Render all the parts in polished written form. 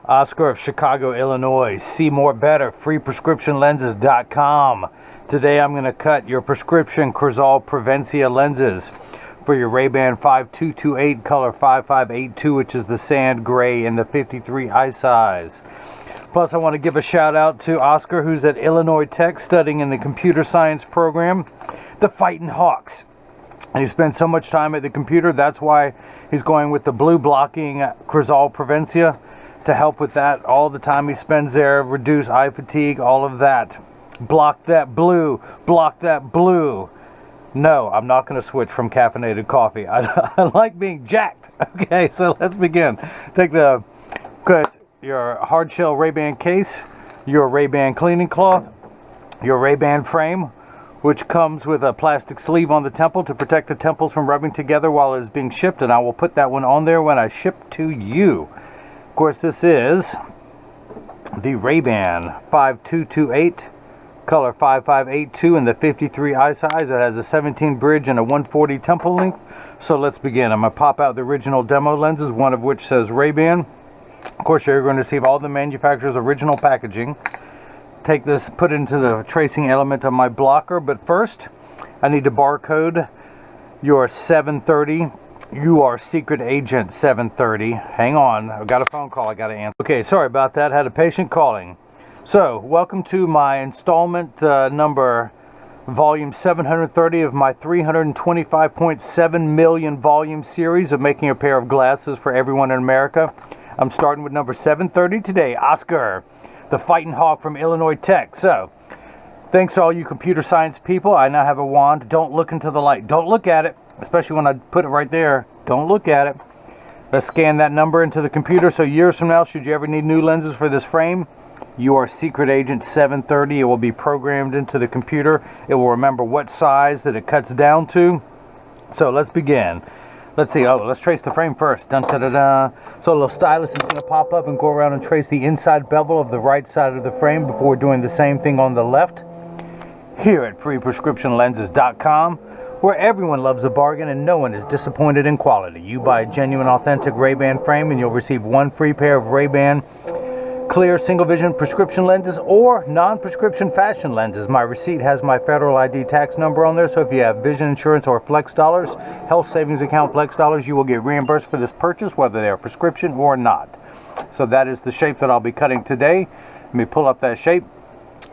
Oscar of Chicago, Illinois. See more better, freeprescriptionlenses.com. Today I'm going to cut your prescription Crizal Prevencia lenses for your RayBan 5228 color 5582, which is the sand gray in the 53 eye size. Plus, I want to give a shout out to Oscar, who's at Illinois Tech studying in the computer science program, the Fighting Hawks. And he spends so much time at the computer, that's why he's going with the blue blocking Crizal Prevencia to help with that. All the time he spends there, reduce eye fatigue, all of that. Block that blue, block that blue. No, I'm not going to switch from caffeinated coffee. I like being jacked. Okay, so let's begin. Take your hard shell RayBan case, your RayBan cleaning cloth, your RayBan frame, which comes with a plastic sleeve on the temple to protect the temples from rubbing together while it is being shipped, and I will put that one on there when I ship to you. Of course, this is the RayBan 5228 color 5582 in the 53 eye size. It has a 17 bridge and a 140 temple length. So let's begin. I'm going to pop out the original demo lenses, one of which says RayBan. Of course, you're going to receive all the manufacturer's original packaging. Take this, put it into the tracing element of my blocker, but first I need to barcode your 730. You are secret agent 730. Hang on, I've got a phone call I got to answer. Okay, sorry about that, had a patient calling. So welcome to my installment number volume 730 of my 325.7 million volume series of making a pair of glasses for everyone in America. I'm starting with number 730 today. Oscar, the Fighting Hawk from Illinois Tech. So, thanks to all you computer science people. I now have a wand. Don't look into the light. Don't look at it, especially when I put it right there. Don't look at it. Let's scan that number into the computer. So years from now, should you ever need new lenses for this frame, you are secret agent 730. It will be programmed into the computer. It will remember what size that it cuts down to. So let's begin. Let's see. Oh, let's trace the frame first. Dun, da, da, da. So a little stylus is going to pop up and go around and trace the inside bevel of the right side of the frame before doing the same thing on the left. Here at freeprescriptionlenses.com, where everyone loves a bargain and no one is disappointed in quality. You buy a genuine, authentic RayBan frame and you'll receive one free pair of RayBan clear single vision prescription lenses or non-prescription fashion lenses. My receipt has my federal ID tax number on there, so if you have vision insurance or flex dollars, health savings account flex dollars, you will get reimbursed for this purchase, whether they are prescription or not. So that is the shape that I'll be cutting today. Let me pull up that shape.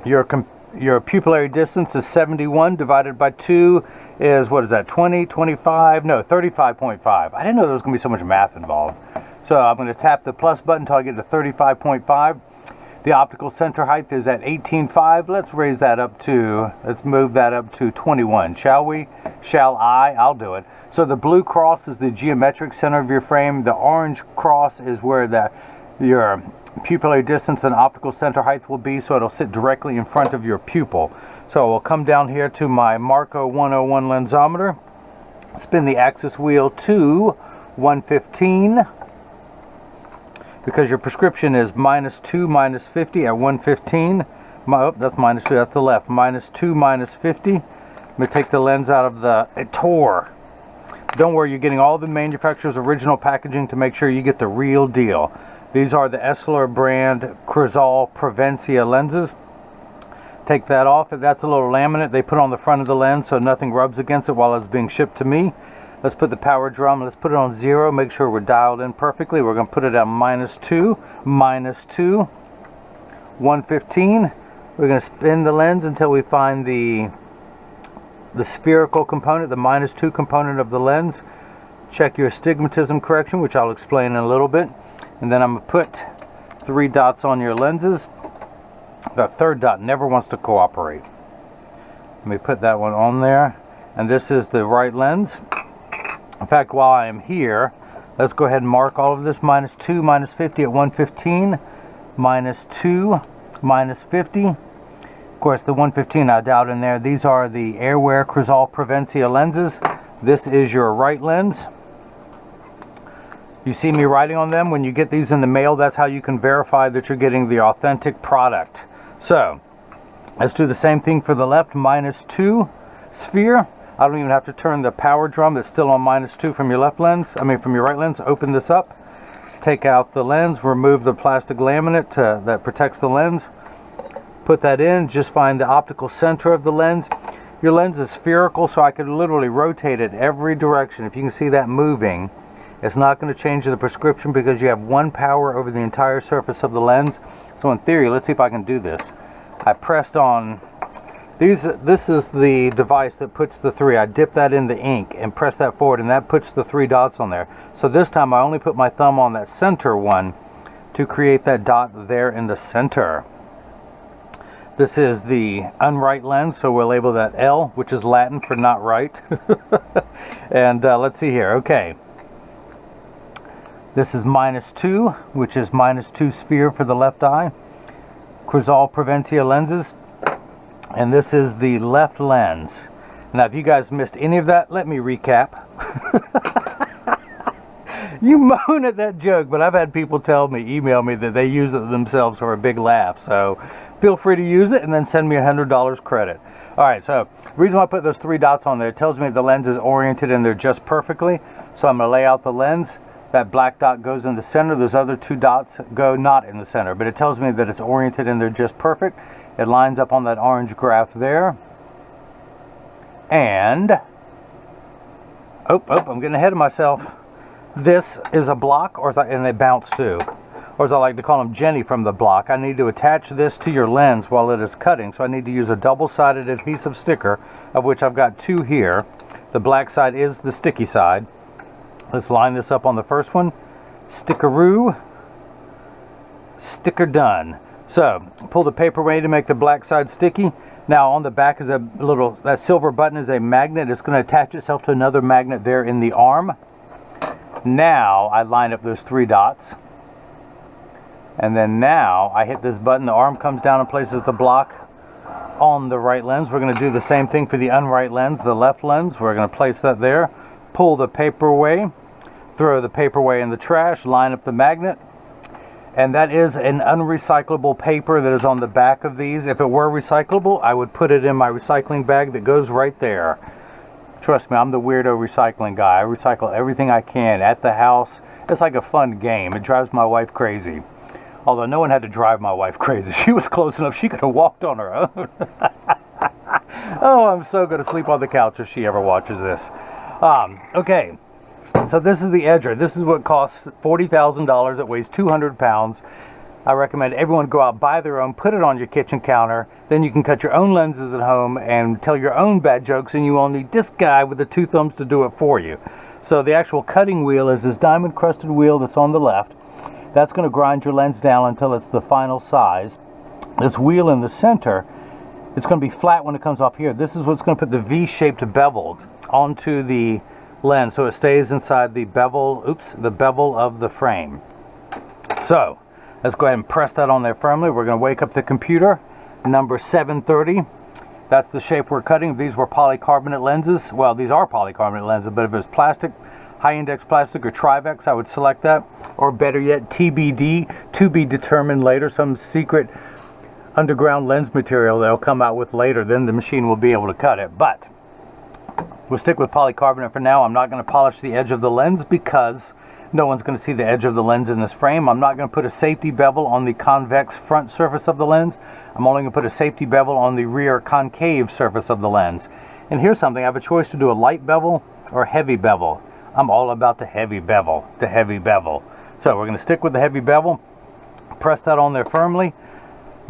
Your pupillary distance is 71 divided by 2 is, what is that, 20, 25, no, 35.5. I didn't know there was going to be so much math involved. So I'm going to tap the plus button until I get to 35.5. The optical center height is at 18.5. Let's raise that up to, let's move that up to 21. Shall we? Shall I? I'll do it. So the blue cross is the geometric center of your frame. The orange cross is where your pupillary distance and optical center height will be, so it'll sit directly in front of your pupil. So we'll come down here to my Marco 101 lensometer, spin the axis wheel to 115. Because your prescription is -2, -50 at 115. Oh, that's -2, that's the left. -2, -50. I'm going to take the lens out of it tore. Don't worry, you're getting all the manufacturer's original packaging to make sure you get the real deal. These are the Essilor brand Crizal Prevencia lenses. Take that off. That's a little laminate they put on the front of the lens so nothing rubs against it while it's being shipped to me. Let's put the power drum, let's put it on 0, make sure we're dialed in perfectly. We're going to put it at -2, -2, 115. We're going to spin the lens until we find the spherical component, the -2 component of the lens. Check your astigmatism correction, which I'll explain in a little bit. And then I'm going to put 3 dots on your lenses. The third dot never wants to cooperate. Let me put that one on there. And this is the right lens. In fact, while I am here, let's go ahead and mark all of this. -2, -50 at 115. -2, -50. Of course, the 115 I dialed in there. These are the Airwear Crizal Prevencia lenses. This is your right lens. You see me writing on them. When you get these in the mail, that's how you can verify that you're getting the authentic product. So, let's do the same thing for the left. -2 sphere. I don't even have to turn the power drum. It's still on -2 from your left lens. I mean, from your right lens. Open this up. Take out the lens, remove the plastic laminate that protects the lens. Put that in, just find the optical center of the lens. Your lens is spherical, so I could literally rotate it every direction. If you can see that moving, it's not going to change the prescription because you have one power over the entire surface of the lens. So in theory, let's see if I can do this. I pressed on these. This is the device that puts the three. I dip that in the ink and press that forward, and that puts the 3 dots on there. So this time I only put my thumb on that center one to create that dot there in the center. This is the unright lens, so we'll label that L, which is Latin for not right. And let's see here. Okay. This is -2, which is -2 sphere for the left eye. Crizal Prevencia lenses. And this is the left lens. Now, if you guys missed any of that, let me recap. You moan at that joke, but I've had people email me that they use it themselves for a big laugh. So feel free to use it and then send me $100 credit. All right, so the reason why I put those 3 dots on there, it tells me the lens is oriented in there just perfectly. So I'm going to lay out the lens. That black dot goes in the center. Those other 2 dots go not in the center, but it tells me that it's oriented in there just perfect. It lines up on that orange graph there. And, I'm getting ahead of myself. This is a block, and they bounce too. Or as I like to call them, Jenny from the block. I need to attach this to your lens while it is cutting. So I need to use a double-sided adhesive sticker, of which I've got 2 here. The black side is the sticky side. Let's line this up on the first one. Stickeroo. Sticker done. So pull the paper away to make the black side sticky. Now on the back is that silver button is a magnet. It's going to attach itself to another magnet there in the arm. Now I line up those 3 dots. And then now I hit this button. The arm comes down and places the block on the right lens. We're going to do the same thing for the unright lens, the left lens. We're going to place that there. Pull the paper away. Throw the paper away in the trash. Line up the magnet. And that is an unrecyclable paper that is on the back of these. If it were recyclable, I would put it in my recycling bag that goes right there. Trust me, I'm the weirdo recycling guy. I recycle everything I can at the house. It's like a fun game. It drives my wife crazy. Although no one had to drive my wife crazy. She was close enough. She could have walked on her own. Oh, I'm so going to sleep on the couch if she ever watches this. Okay. So this is the edger. This is what costs $40,000. It weighs 200 pounds. I recommend everyone go out, buy their own, put it on your kitchen counter. Then you can cut your own lenses at home and tell your own bad jokes, and you only need this guy with the 2 thumbs to do it for you. So the actual cutting wheel is this diamond crusted wheel that's on the left. That's going to grind your lens down until it's the final size. This wheel in the center, it's going to be flat when it comes off here. This is what's going to put the V-shaped bevel onto the lens so it stays inside the bevel, the bevel of the frame. So let's go ahead and press that on there firmly. We're going to wake up the computer. Number 730. That's the shape we're cutting. These were polycarbonate lenses. Well, these are polycarbonate lenses, but if it's plastic, high index plastic or Trivex, I would select that. Or better yet, TBD, to be determined later, some secret underground lens material they'll come out with later. Then the machine will be able to cut it. But we'll stick with polycarbonate for now. I'm not going to polish the edge of the lens because no one's going to see the edge of the lens in this frame. I'm not going to put a safety bevel on the convex front surface of the lens. I'm only going to put a safety bevel on the rear concave surface of the lens. And here's something. I have a choice to do a light bevel or heavy bevel. I'm all about the heavy bevel, So we're going to stick with the heavy bevel. Press that on there firmly.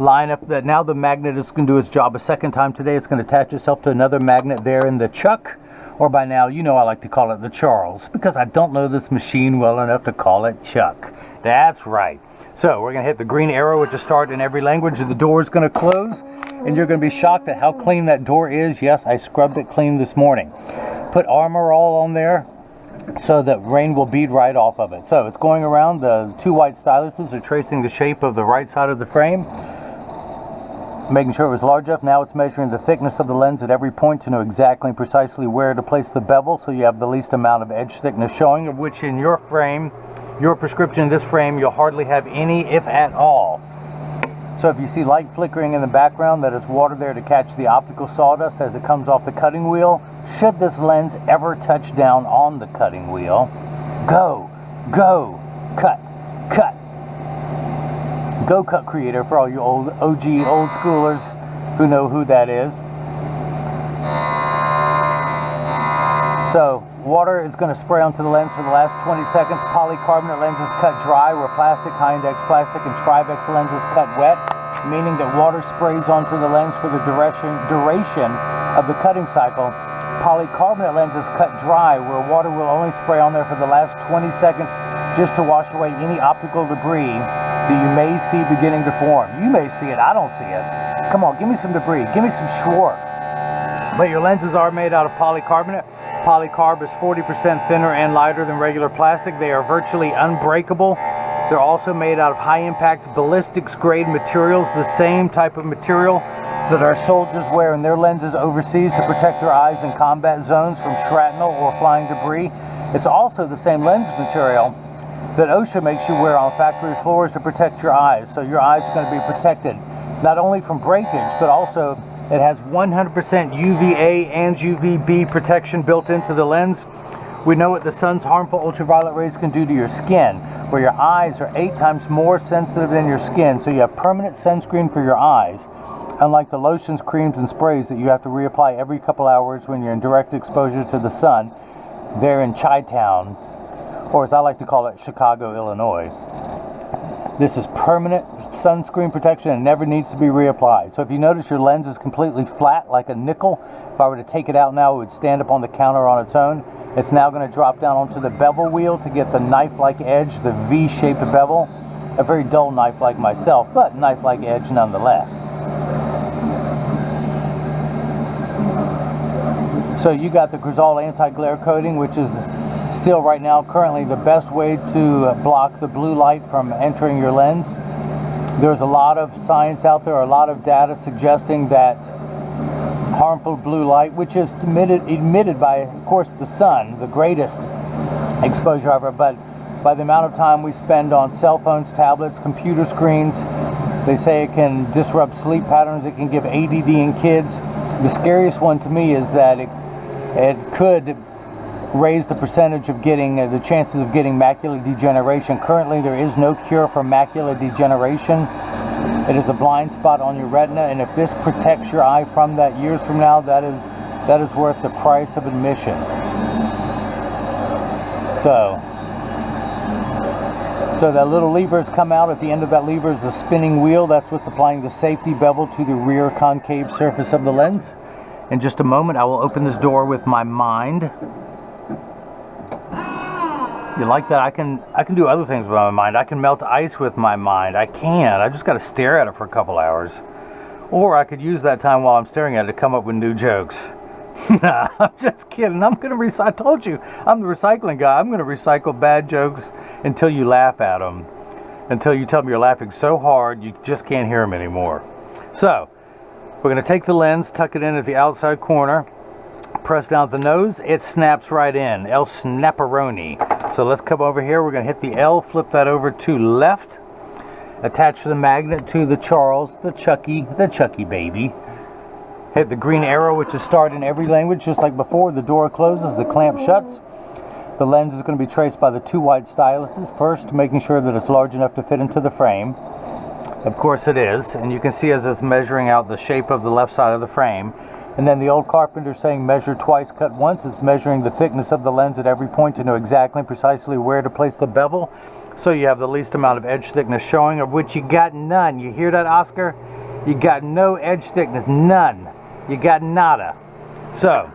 Line up that. Now the magnet is going to do its job a second time today. It's going to attach itself to another magnet there in the chuck. Or by now, you know I like to call it the Charles, because I don't know this machine well enough to call it Chuck. That's right. So we're going to hit the green arrow, which is start in every language. The door is going to close, and you're going to be shocked at how clean that door is. Yes, I scrubbed it clean this morning. Put Armor All on there so that rain will bead right off of it. So it's going around. The 2 white styluses are tracing the shape of the right side of the frame, making sure it was large enough. Now it's measuring the thickness of the lens at every point to know exactly and precisely where to place the bevel, so you have the least amount of edge thickness showing, of which in your frame, your prescription in this frame, you'll hardly have any, if at all. So if you see light flickering in the background, that is water there to catch the optical sawdust as it comes off the cutting wheel. Should this lens ever touch down on the cutting wheel, go, cut. Go Cut Creator for all you old schoolers who know who that is. So water is going to spray onto the lens for the last 20 seconds. Polycarbonate lenses cut dry, where plastic, high-index plastic, and Trivex lenses cut wet, meaning that water sprays onto the lens for the duration of the cutting cycle. Polycarbonate lenses cut dry, where water will only spray on there for the last 20 seconds just to wash away any optical debris that you may see beginning to form. You may see it, I don't see it. Come on, give me some debris, give me some schwark. But your lenses are made out of polycarbonate. Polycarb is 40% thinner and lighter than regular plastic. They are virtually unbreakable. They're also made out of high-impact ballistics grade materials, the same type of material that our soldiers wear in their lenses overseas to protect their eyes in combat zones from shrapnel or flying debris. It's also the same lens material that OSHA makes you wear on factory floors to protect your eyes. So your eyes are going to be protected not only from breakage, but also it has 100% UVA and UVB protection built into the lens. We know what the sun's harmful ultraviolet rays can do to your skin, where your eyes are 8 times more sensitive than your skin. So you have permanent sunscreen for your eyes, unlike the lotions, creams, and sprays that you have to reapply every couple hours when you're in direct exposure to the sun. They're in Chi-Town, or as I like to call it, Chicago, Illinois. This is permanent sunscreen protection and never needs to be reapplied. So if you notice your lens is completely flat like a nickel, if I were to take it out now, it would stand up on the counter on its own. It's now going to drop down onto the bevel wheel to get the knife-like edge, the V-shaped bevel. A very dull knife like myself, but knife-like edge nonetheless. So you got the Crizal anti-glare coating, which is still right now currently the best way to block the blue light from entering your lens. There's a lot of science out there, a lot of data suggesting that harmful blue light, which is emitted by, of course, the sun, the greatest exposure ever, but by the amount of time we spend on cell phones, tablets, computer screens, they say it can disrupt sleep patterns, it can give ADD in kids. The scariest one to me is that it could raise the percentage of getting, the chances of getting macular degeneration. Currently, there is no cure for macular degeneration. It is a blind spot on your retina, and if this protects your eye from that years from now, that is worth the price of admission. So that little lever has come out. At the end of that lever is a spinning wheel. That's what's applying the safety bevel to the rear concave surface of the lens. In just a moment, I will open this door with my mind. You like that? I can do other things with my mind. I can melt ice with my mind. I just got to stare at it for a couple hours. Or I could use that time while I'm staring at it to come up with new jokes. Nah, I'm just kidding. I told you, I'm the recycling guy. I'm going to recycle bad jokes until you laugh at them. Until you tell me you're laughing so hard you just can't hear them anymore. So, we're going to take the lens, tuck it in at the outside corner, press down at the nose, it snaps right in. El Snapperoni. So let's come over here. We're going to hit the L, flip that over to left, attach the magnet to the Charles, the Chucky baby. Hit the green arrow, which is start in every language, just like before. The door closes, the clamp shuts. The lens is going to be traced by the 2 white styluses first, making sure that it's large enough to fit into the frame. Of course it is, and you can see as it's measuring out the shape of the left side of the frame. And then the old carpenter saying measure twice, cut once. It's measuring the thickness of the lens at every point to know exactly and precisely where to place the bevel, so you have the least amount of edge thickness showing, of which you got none. You hear that, Oscar? You got no edge thickness, none. You got nada. So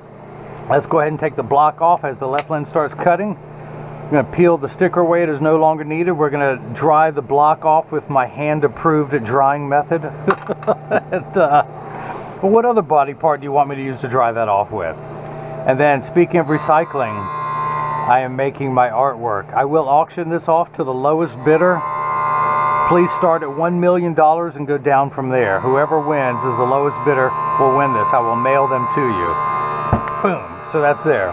let's go ahead and take the block off as the left lens starts cutting. I'm going to peel the sticker away. It is no longer needed. We're going to dry the block off with my hand-approved drying method. What other body part do you want me to use to dry that off with? And then, speaking of recycling, I am making my artwork. I will auction this off to the lowest bidder. Please start at $1 million and go down from there. Whoever wins is the lowest bidder will win this. I will mail them to you. Boom. So that's there.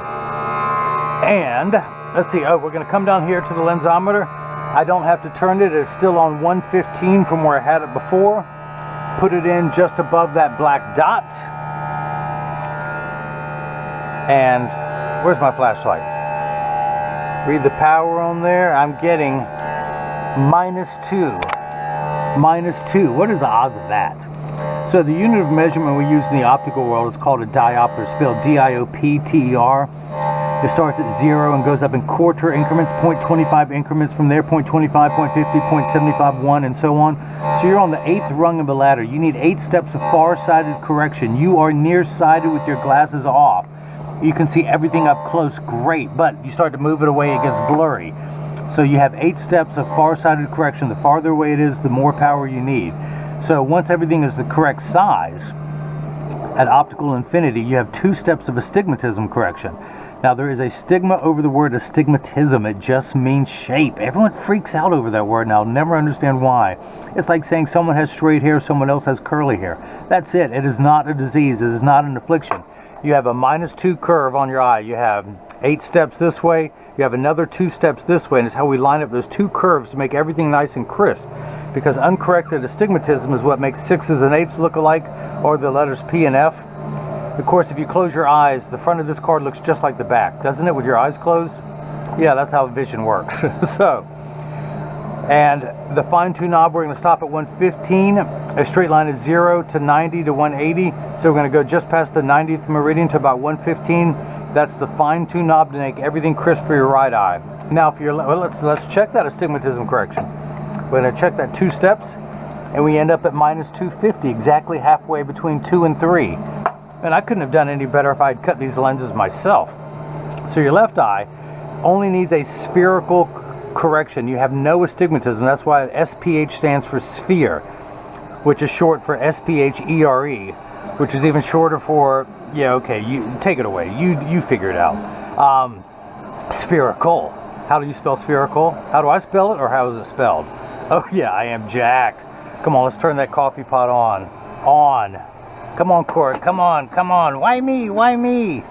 And let's see. Oh, we're going to come down here to the lensometer. I don't have to turn it. It's still on 115 from where I had it before. Put it in just above that black dot. And where's my flashlight? Read the power on there. I'm getting -2. -2. What are the odds of that? So the unit of measurement we use in the optical world is called a diopter, spelled D-I-O-P-T-E-R. It starts at 0 and goes up in quarter increments, 0.25 increments from there, 0.25, 0.50, 0.75, 1, and so on. So you're on the 8th rung of the ladder. You need 8 steps of far-sighted correction. You are nearsighted with your glasses off. You can see everything up close, great, but you start to move it away, it gets blurry. So you have 8 steps of far-sighted correction. The farther away it is, the more power you need. So once everything is the correct size, at optical infinity, you have 2 steps of astigmatism correction. Now there is a stigma over the word astigmatism. It just means shape. Everyone freaks out over that word, and I'll never understand why. It's like saying someone has straight hair, someone else has curly hair. That's it. It is not a disease. It is not an affliction. You have a -2 curve on your eye. You have 8 steps this way. You have another 2 steps this way, and it's how we line up those 2 curves to make everything nice and crisp. Because uncorrected astigmatism is what makes 6s and 8s look alike, or the letters P and F. Of course, if you close your eyes, the front of this card looks just like the back, doesn't it, with your eyes closed? Yeah, that's how vision works. So, and the fine-tune knob, we're going to stop at 115. A straight line is 0 to 90 to 180. So we're going to go just past the 90th meridian to about 115. That's the fine-tune knob to make everything crisp for your right eye. Now, if you're, well, let's check that astigmatism correction. We're going to check that 2 steps, and we end up at -250, exactly halfway between 2 and 3. And I couldn't have done any better if I had cut these lenses myself. So your left eye only needs a spherical correction. You have no astigmatism. That's why SPH stands for sphere, which is short for SPHERE, which is even shorter for, yeah, okay, you take it away. You figure it out. Spherical. How do you spell spherical? How do I spell it, or how is it spelled? Oh yeah, I am jacked. Come on, let's turn that coffee pot on. On. Come on, Court. Come on, come on. Why me? Why me?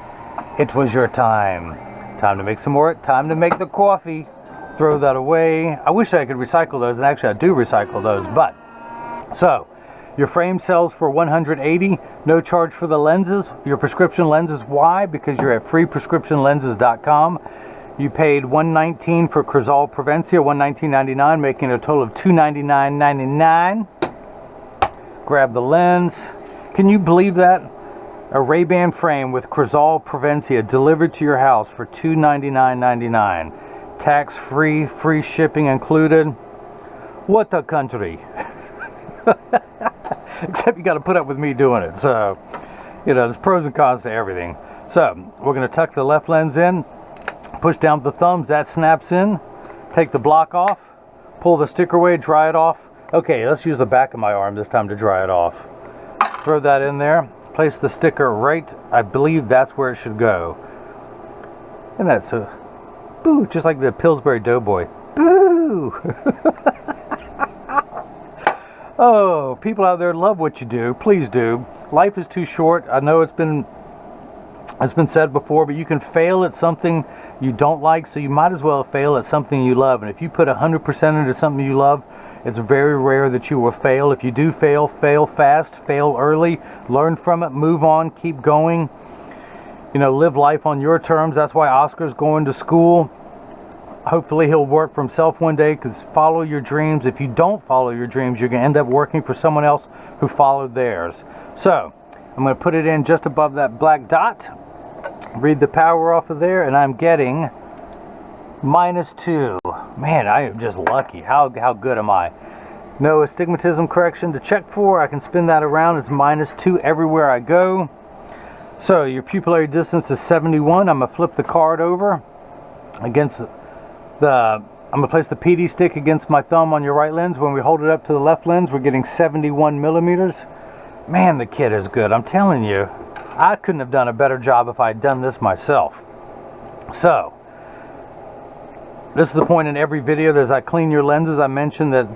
It was your time. Time to make some more. Time to make the coffee. Throw that away. I wish I could recycle those, and actually I do recycle those, but. So, your frame sells for $180. No charge for the lenses. Your prescription lenses. Why? Because you're at freeprescriptionlenses.com. You paid $119 for Crizal Prevencia, $119.99, making a total of $299.99. Grab the lens. Can you believe that? A RayBan frame with Crizal Prevencia delivered to your house for $299.99. Tax-free, free shipping included. What a country. Except you got to put up with me doing it. So, you know, there's pros and cons to everything. So, we're going to tuck the left lens in. Push down with the thumbs, that snaps in. Take the block off, pull the sticker away, dry it off. Okay, let's use the back of my arm this time to dry it off. Throw that in there, place the sticker right, I believe that's where it should go. And that's a, boo, just like the Pillsbury Doughboy. Boo! Oh, people out there love what you do, please do. Life is too short. I know it's been said before, but you can fail at something you don't like, so you might as well fail at something you love. And if you put 100% into something you love, it's very rare that you will fail. If you do fail, fail fast, fail early, learn from it, move on, keep going. You know, live life on your terms. That's why Oscar's going to school. Hopefully he'll work for himself one day, because follow your dreams. If you don't follow your dreams, you're going to end up working for someone else who followed theirs. So I'm going to put it in just above that black dot. Read the power off of there, and I'm getting -2. Man, I am just lucky. How good am I? No astigmatism correction to check for. I can spin that around. It's -2 everywhere I go. So your pupillary distance is 71. I'm going to flip the card over against I'm going to place the PD stick against my thumb on your right lens. When we hold it up to the left lens, we're getting 71 millimeters. Man, the kit is good. I'm telling you. I couldn't have done a better job if I had done this myself. So, this is the point in every video that as I clean your lenses, I mentioned that,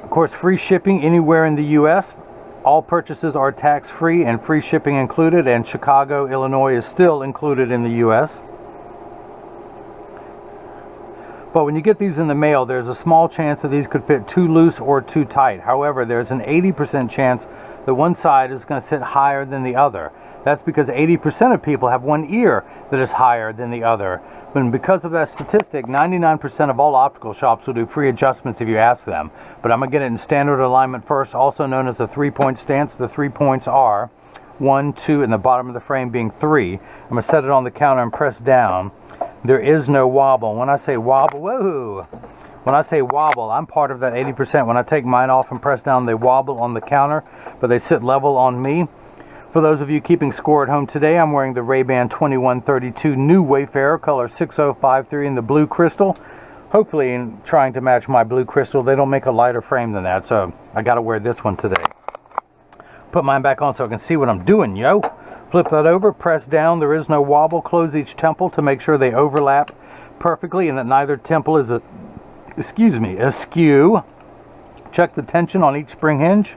of course, free shipping anywhere in the U.S. All purchases are tax-free and free shipping included, and Chicago, Illinois is still included in the U.S. But when you get these in the mail, there's a small chance that these could fit too loose or too tight. However, there's an 80% chance that one side is going to sit higher than the other. That's because 80% of people have one ear that is higher than the other. And because of that statistic, 99% of all optical shops will do free adjustments if you ask them. But I'm going to get it in standard alignment first, also known as the 3-point stance. The 3 points are 1, 2, and the bottom of the frame being 3. I'm going to set it on the counter and press down. There is no wobble. When I say wobble, whoa! When I say wobble, I'm part of that 80%. When I take mine off and press down, they wobble on the counter, but they sit level on me. For those of you keeping score at home today, I'm wearing the RayBan 2132 New Wayfarer, color 6053 in the blue crystal. Hopefully, in trying to match my blue crystal, they don't make a lighter frame than that, so I got to wear this one today. Put mine back on so I can see what I'm doing, yo. Flip that over, press down, there is no wobble. Close each temple to make sure they overlap perfectly and that neither temple is askew. Check the tension on each spring hinge.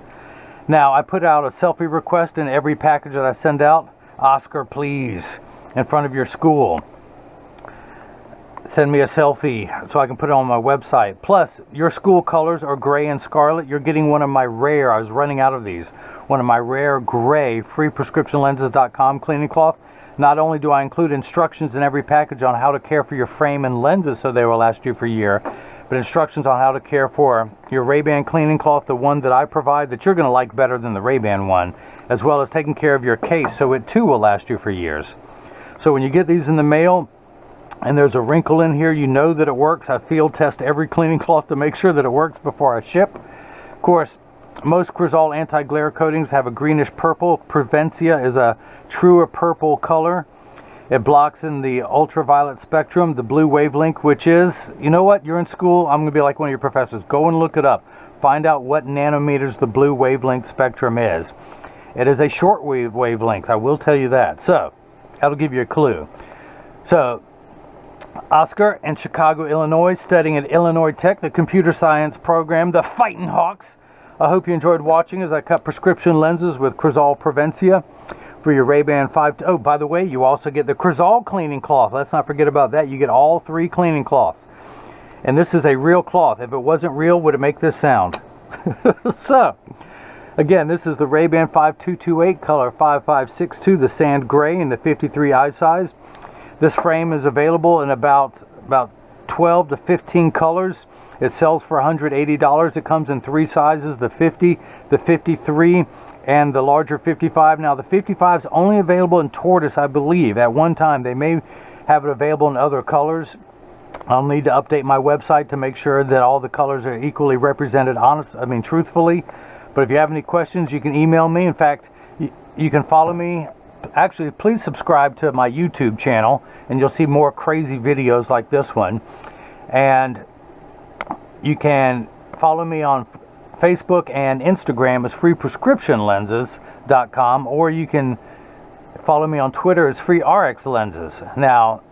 Now, I put out a selfie request in every package that I send out. Oscar, please, in front of your school, send me a selfie so I can put it on my website. Plus, your school colors are gray and scarlet. You're getting one of my rare, I was running out of these, one of my rare gray freeprescriptionlenses.com cleaning cloth. Not only do I include instructions in every package on how to care for your frame and lenses so they will last you for a year, but instructions on how to care for your RayBan cleaning cloth, the one that I provide that you're going to like better than the RayBan one, as well as taking care of your case so it too will last you for years. So when you get these in the mail, and there's a wrinkle in here, you know that it works. I field test every cleaning cloth to make sure that it works before I ship. Of course, most Crizal anti-glare coatings have a greenish purple. Prevencia is a truer purple color. It blocks in the ultraviolet spectrum, the blue wavelength, which is, you know what, you're in school, I'm going to be like one of your professors. Go and look it up. Find out what nanometers the blue wavelength spectrum is. It is a shortwave wavelength, I will tell you that. So, that'll give you a clue. So, Oscar in Chicago, Illinois, studying at Illinois Tech, the computer science program, the Fighting Hawks. I hope you enjoyed watching as I cut prescription lenses with Crizal Prevencia for your RayBan 5. Oh, by the way, you also get the Crizal cleaning cloth. Let's not forget about that. You get all 3 cleaning cloths. And this is a real cloth. If it wasn't real, would it make this sound? So, again, this is the RayBan 5228, color 5562, the sand gray in the 53 eye size. This frame is available in about 12 to 15 colors. It sells for $180. It comes in 3 sizes, the 50, the 53, and the larger 55. Now, the 55 is only available in tortoise, I believe. At one time, they may have it available in other colors. I'll need to update my website to make sure that all the colors are equally represented, truthfully. But if you have any questions, you can email me. In fact, you can follow me. Actually, please subscribe to my YouTube channel and you'll see more crazy videos like this one. And you can follow me on Facebook and Instagram as freeprescriptionlenses.com, or you can follow me on Twitter as freerxlenses. Now,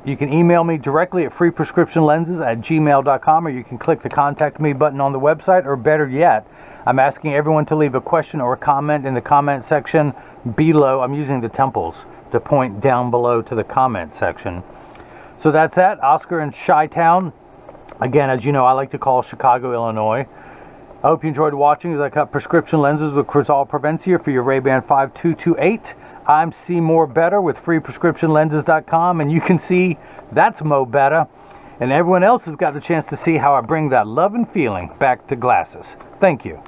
you can email me directly at freeprescriptionlenses@gmail.com, or you can click the contact me button on the website, or better yet, I'm asking everyone to leave a question or a comment in the comment section below. I'm using the temples to point down below to the comment section. So that's that. Oscar in Chi-Town. Again, as you know, I like to call Chicago, Illinois. I hope you enjoyed watching as I cut prescription lenses with Crizal Prevencia for your RayBan 5228. I'm See More Better with freeprescriptionlenses.com, and you can see that's Mo Better. And everyone else has got the chance to see how I bring that love and feeling back to glasses. Thank you.